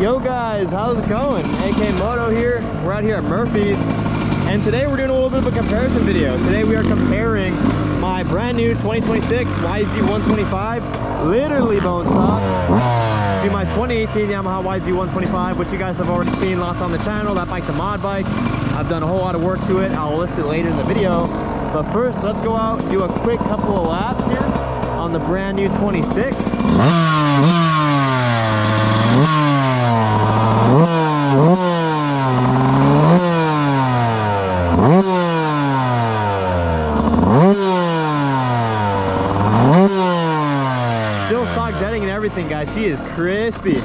Yo guys, how's it going? AK Moto here. We're out here at Murphy's, and today we're doing a little bit of a comparison video. Today we are comparing my brand new 2026 YZ125, literally bone stock, to my 2018 Yamaha YZ125, which you guys have already seen lots on the channel. That bike's a mod bike. I've done a whole lot of work to it. I'll list it later in the video. But first, let's go out and do a quick couple of laps here on the brand new 26. Still stock jetting and everything, guys. She is crispy.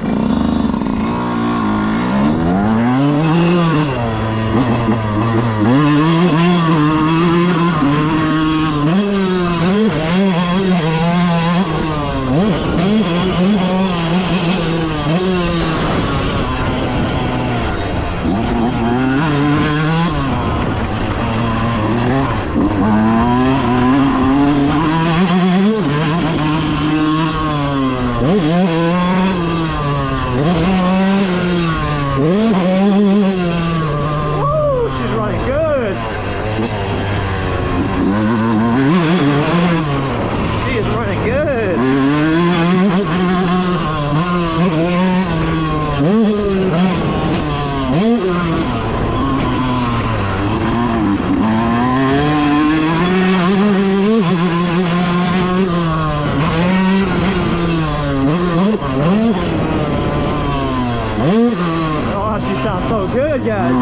Sounds so good, guys.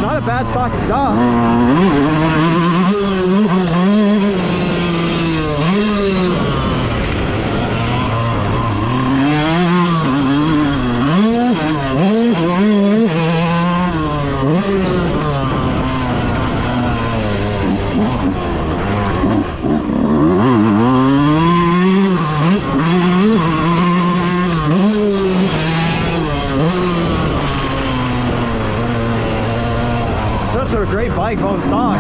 Not a bad stock exhaust. Such a great bike, bone stock.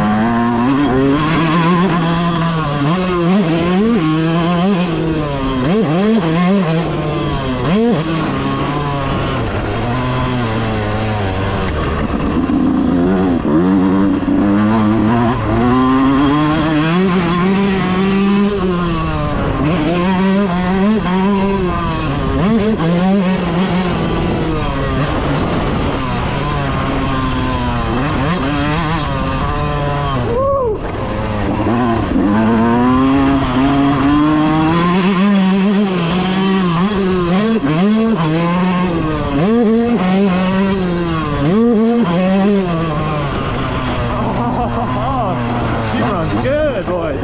Good, boys.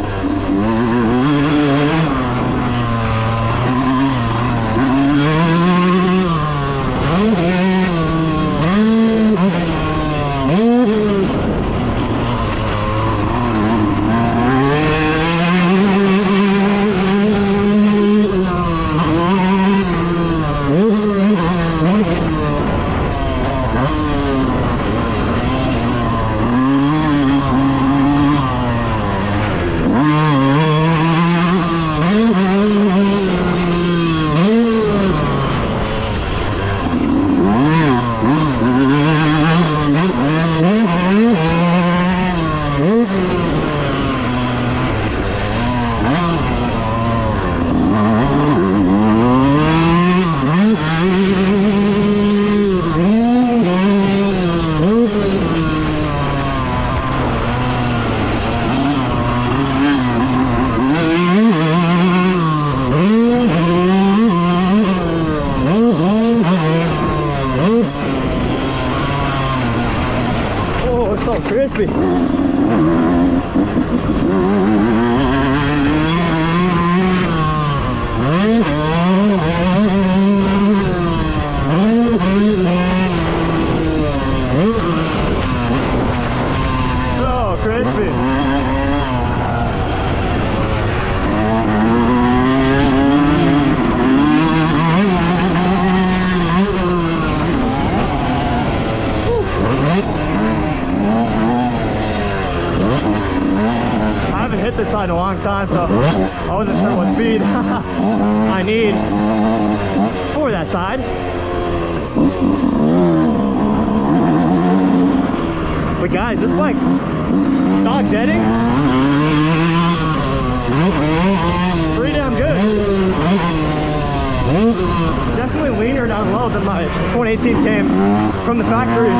So crispy. So crispy. Hit this side in a long time, so I wasn't sure what speed I need for that that side. But guys, this bike, stock jetting, pretty damn good. Definitely leaner down low than my 2018 came from the factory.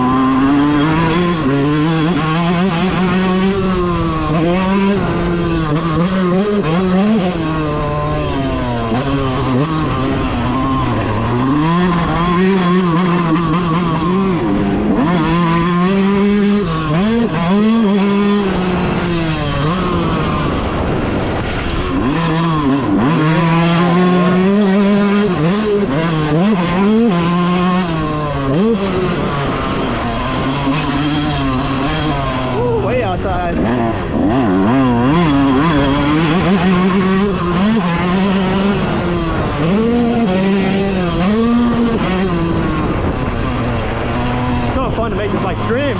Way outside. So fun to make this bike scream.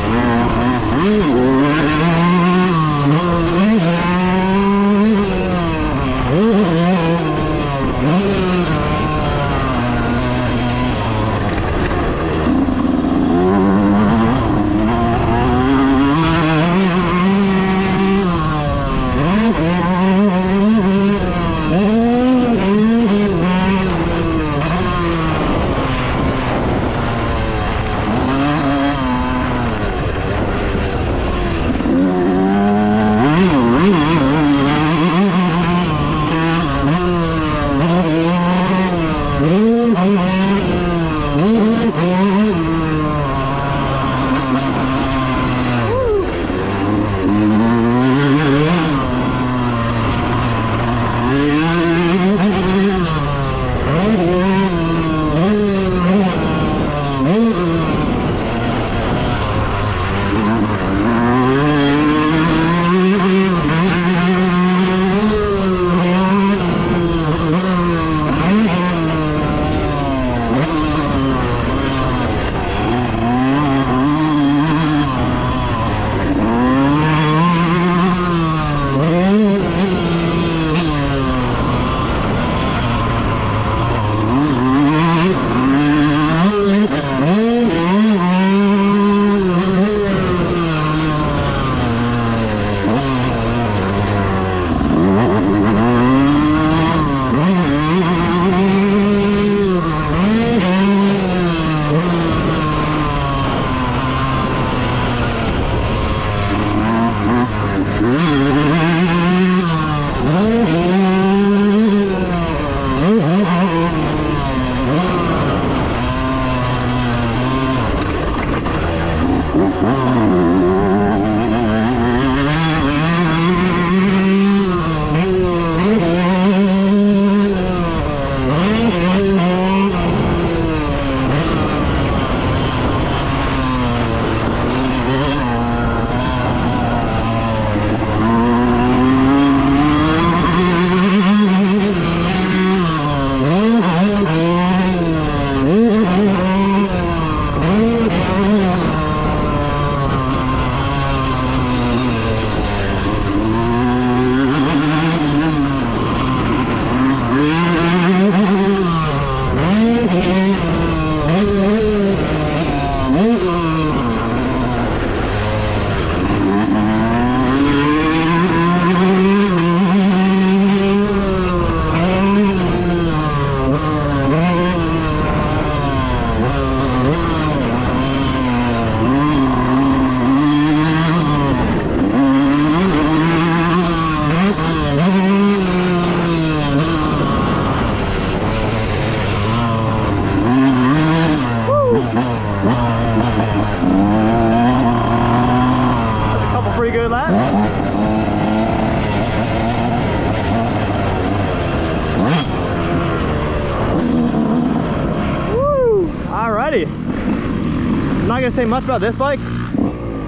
I'm not gonna say much about this bike.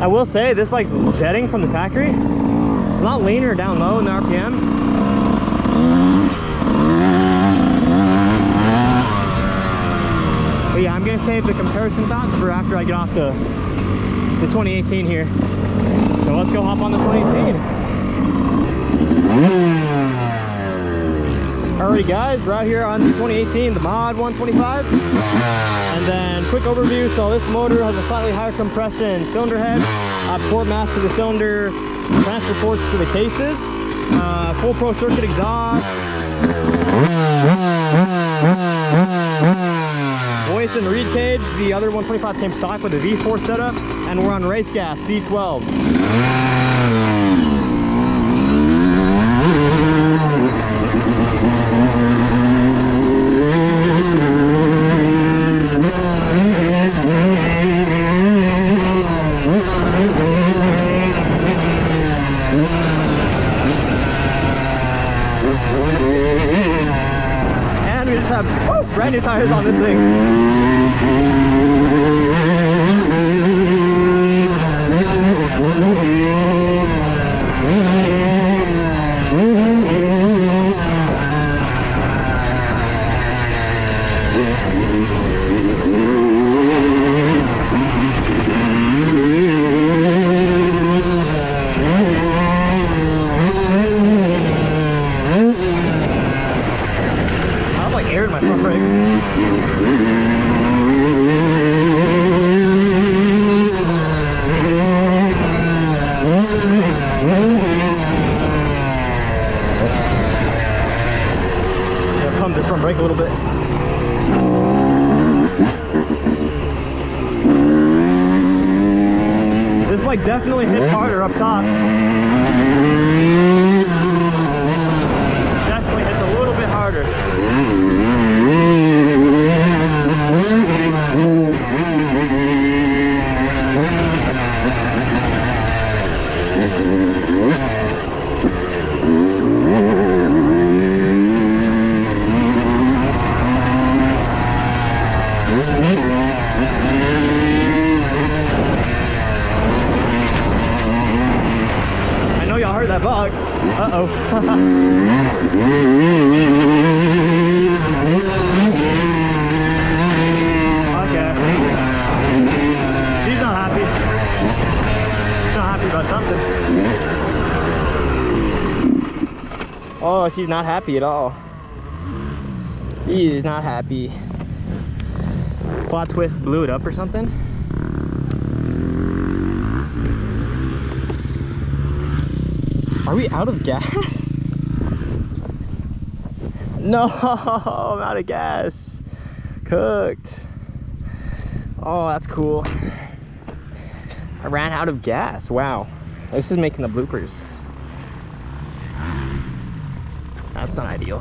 I will say this bike's jetting from the factory. It's a lot leaner down low in the RPM. But yeah, I'm gonna save the comparison thoughts for after I get off the 2018 here. So let's go hop on the 2018. Alrighty guys, we're out here on the 2018, the Mod 125. And then quick overview, so this motor has a slightly higher compression cylinder head, port mass to the cylinder, transfer ports to the cases, full pro circuit exhaust, voice and reed cage. The other 125 came stock with a V4 setup, and we're on race gas, C12. And we just have brand new tires on this thing. Air in my front brake. Yeah, pump this front brake a little bit. This bike definitely hits harder up top. Definitely hits a little bit harder. I know y'all heard that bug. Uh-oh. Okay. She's not happy. She's not happy about something. Oh, she's not happy at all. She is not happy. Plot twist, blew it up or something. Are we out of gas? No, I'm out of gas. Cooked. Oh, that's cool. I ran out of gas. Wow. This is making the bloopers. That's not ideal.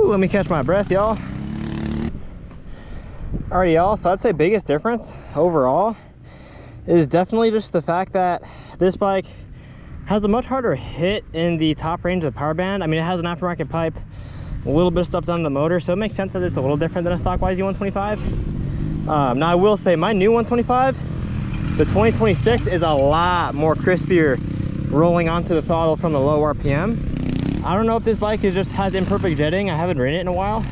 Let me catch my breath, y'all. Alrighty, y'all, so I'd say biggest difference overall is definitely just the fact that this bike has a much harder hit in the top range of the power band. I mean, it has an aftermarket pipe, a little bit of stuff done to the motor, so it makes sense that it's a little different than a stock YZ125. Now I will say my new 125, the 2026, is a lot more crispier rolling onto the throttle from the low RPM. I don't know if this bike has imperfect jetting. I haven't ridden it in a while,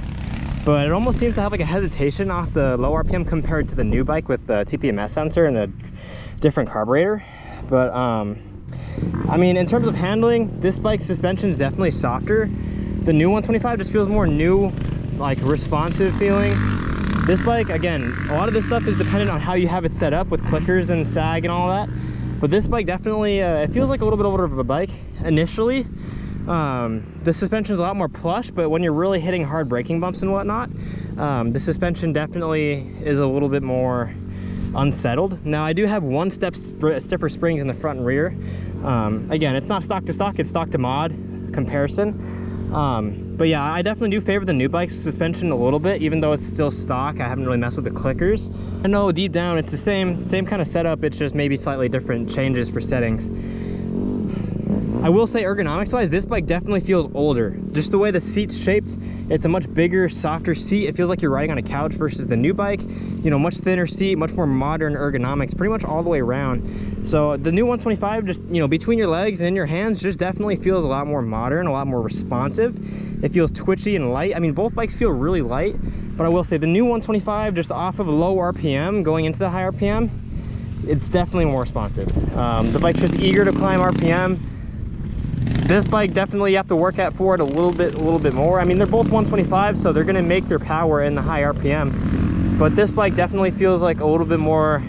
but it almost seems to have like a hesitation off the low RPM compared to the new bike with the TPMS sensor and the different carburetor. But I mean, in terms of handling, this bike's suspension is definitely softer. The new 125 just feels more new, like responsive feeling. This bike, again, a lot of this stuff is dependent on how you have it set up with clickers and sag and all that. But this bike definitely, it feels like a little bit older of a bike initially. The suspension is a lot more plush, but when you're really hitting hard braking bumps and whatnot, the suspension definitely is a little bit more unsettled. Now I do have one step stiffer springs in the front and rear. Again, it's not stock to stock, it's stock to mod comparison. But yeah, I definitely do favor the new bike's suspension a little bit, even though it's still stock. I haven't really messed with the clickers. I know deep down it's the same kind of setup, it's just maybe slightly different changes for settings. I will say ergonomics wise, this bike definitely feels older. Just the way the seat's shaped, it's a much bigger, softer seat. It feels like you're riding on a couch versus the new bike. You know, much thinner seat, much more modern ergonomics, pretty much all the way around. So the new 125, just, you know, between your legs and in your hands, just definitely feels a lot more modern, a lot more responsive. It feels twitchy and light. I mean, both bikes feel really light, but I will say the new 125, just off of low RPM, going into the high RPM, it's definitely more responsive. The bike's just eager to climb RPM. This bike definitely you have to work at for it a little bit more. I mean, they're both 125, so they're gonna make their power in the high RPM. But this bike definitely feels like a little bit more,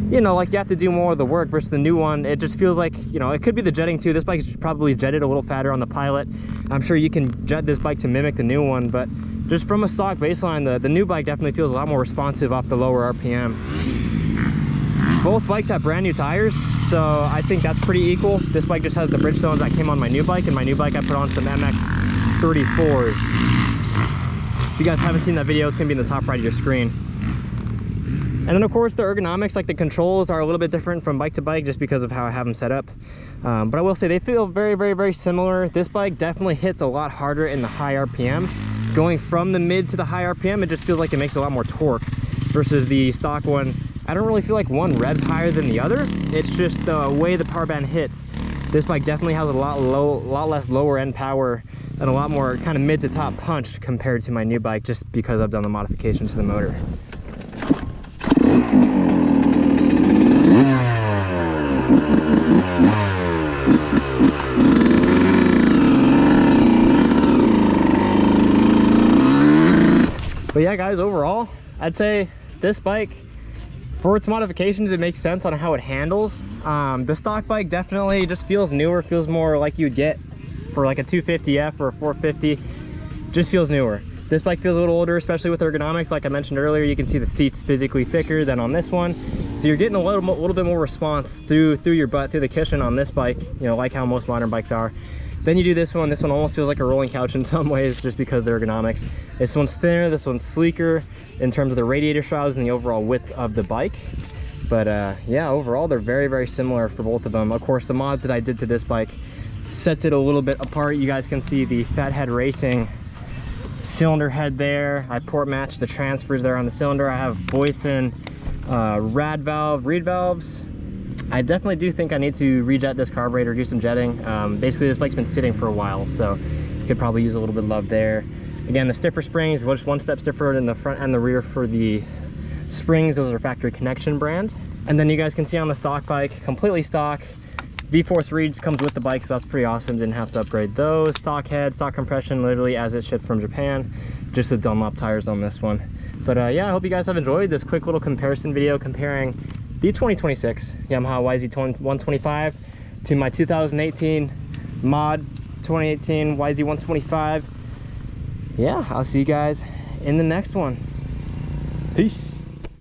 you know, like you have to do more of the work versus the new one. It just feels like, you know, it could be the jetting too. This bike's probably jetted a little fatter on the Pilot. I'm sure you can jet this bike to mimic the new one, but just from a stock baseline, the new bike definitely feels a lot more responsive off the lower RPM. Both bikes have brand new tires, so I think that's pretty equal. This bike just has the Bridgestones that came on my new bike, and my new bike I put on some MX34s. If you guys haven't seen that video, it's gonna be in the top right of your screen. And then of course the ergonomics, like the controls, are a little bit different from bike to bike just because of how I have them set up. But I will say they feel very similar. This bike definitely hits a lot harder in the high RPM. Going from the mid to the high RPM, it just feels like it makes a lot more torque versus the stock one. I don't really feel like one revs higher than the other. It's just the way the power band hits. This bike definitely has a lot less lower end power and a lot more kind of mid to top punch compared to my new bike, just because I've done the modifications to the motor. But yeah guys, overall I'd say this bike, for its modifications, it makes sense on how it handles. The stock bike definitely just feels newer, feels more like you'd get for like a 250F or a 450. Just feels newer. This bike feels a little older, especially with ergonomics. Like I mentioned earlier, you can see the seat's physically thicker than on this one. So you're getting a little bit more response through your butt, through the cushion on this bike, you know, like how most modern bikes are. Then you do this one almost feels like a rolling couch in some ways just because of the ergonomics. This one's thinner, this one's sleeker in terms of the radiator shrouds and the overall width of the bike. But yeah, overall they're very similar for both of them. Of course, the mods that I did to this bike sets it a little bit apart. You guys can see the Fathead Racing cylinder head there. I port matched the transfers there on the cylinder. I have Boyson rad valve, reed valves. I definitely do think I need to rejet this carburetor, do some jetting. Basically this bike's been sitting for a while, so you could probably use a little bit of love there. Again, the stiffer springs, just one step stiffer in the front and the rear for the springs. Those are factory connection brand. And then you guys can see on the stock bike, completely stock, V-Force reeds comes with the bike, so that's pretty awesome. Didn't have to upgrade those. Stock head, stock compression, literally as it shipped from Japan. Just the Dunlop tires on this one. But yeah, I hope you guys have enjoyed this quick little comparison video comparing the 2026 Yamaha YZ125 to my 2018 mod 2018 YZ125. Yeah, I'll see you guys in the next one. Peace.